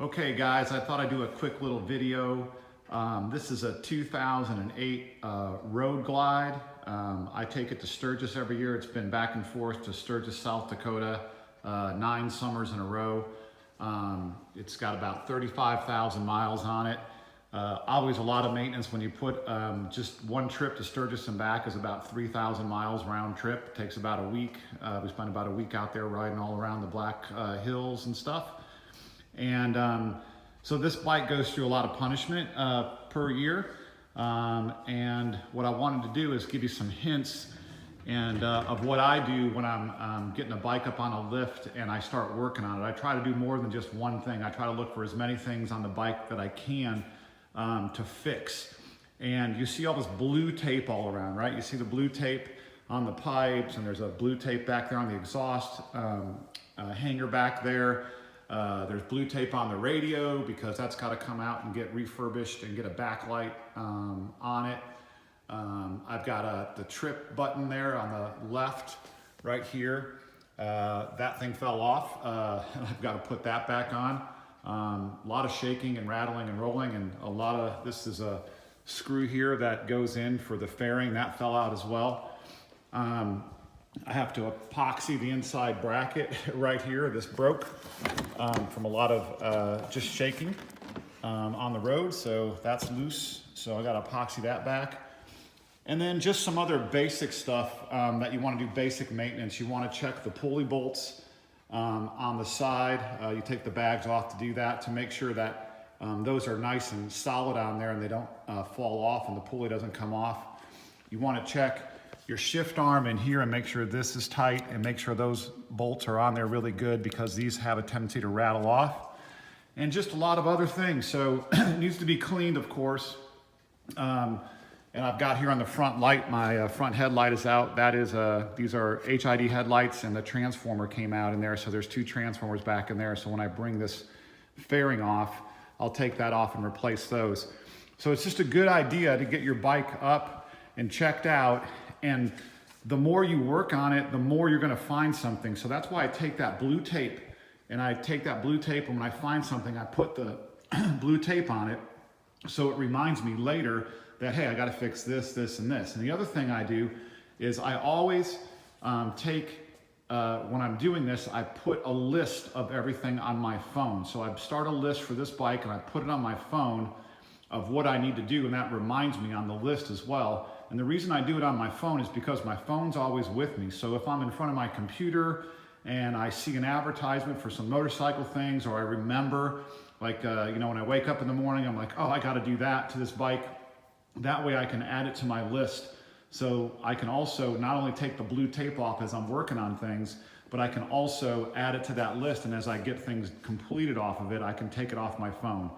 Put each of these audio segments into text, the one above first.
Okay guys, I thought I'd do a quick little video. This is a 2008 Road Glide. I take it to Sturgis every year. It's been back and forth to Sturgis, South Dakota, 9 summers in a row. It's got about 35,000 miles on it. Always a lot of maintenance when you put just one trip to Sturgis and back is about 3,000 miles round trip. It takes about a week. We spent about a week out there riding all around the Black Hills and stuff. And so this bike goes through a lot of punishment per year. And what I wanted to do is give you some hints of what I do when I'm getting a bike up on a lift and I start working on it. I try to do more than just one thing. I try to look for as many things on the bike that I can to fix. And you see all this blue tape all around, right? You see the blue tape on the pipes, and there's a blue tape back there on the exhaust hanger back there. There's blue tape on the radio because that's got to come out and get refurbished and get a backlight on it. I've got the trip button there on the left right here. That thing fell off. I've got to put that back on. A lot of shaking and rattling and rolling, and this is a screw here that goes in for the fairing. That fell out as well. I have to epoxy the inside bracket right here. This broke from a lot of just shaking on the road, so that's loose. So I got to epoxy that back. And then just some other basic stuff that you want to do basic maintenance. You want to check the pulley bolts on the side. You take the bags off to do that to make sure that those are nice and solid on there and they don't fall off and the pulley doesn't come off. You want to check your shift arm in here and make sure this is tight and make sure those bolts are on there really good because these have a tendency to rattle off. And just a lot of other things. So it needs to be cleaned, of course. And I've got here on the front light, my front headlight is out. That is, these are HID headlights and the transformer came out in there. So there's 2 transformers back in there. So when I bring this fairing off, I'll take that off and replace those. So it's just a good idea to get your bike up and checked out. And the more you work on it, the more you're gonna find something. So that's why I take that blue tape and when I find something, I put the blue tape on it. So it reminds me later that, hey, I gotta fix this, this, and this. And the other thing I do is I always when I'm doing this, I put a list of everything on my phone. So I start a list for this bike and I put it on my phone of what I need to do, and that reminds me on the list as well. And the reason I do it on my phone is because my phone's always with me. So if I'm in front of my computer and I see an advertisement for some motorcycle things, or I remember, like, when I wake up in the morning, I'm like, oh, I gotta do that to this bike. That way I can add it to my list. So I can also not only take the blue tape off as I'm working on things, but I can also add it to that list. And as I get things completed off of it, I can take it off my phone,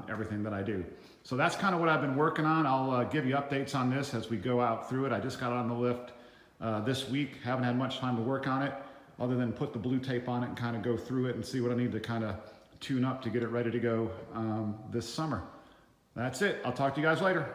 everything that I do. So that's kind of what I've been working on. I'll give you updates on this as we go out through it. I just got it on the lift this week. Haven't had much time to work on it other than put the blue tape on it and kind of go through it and see what I need to kind of tune up to get it ready to go this summer. That's it. I'll talk to you guys later.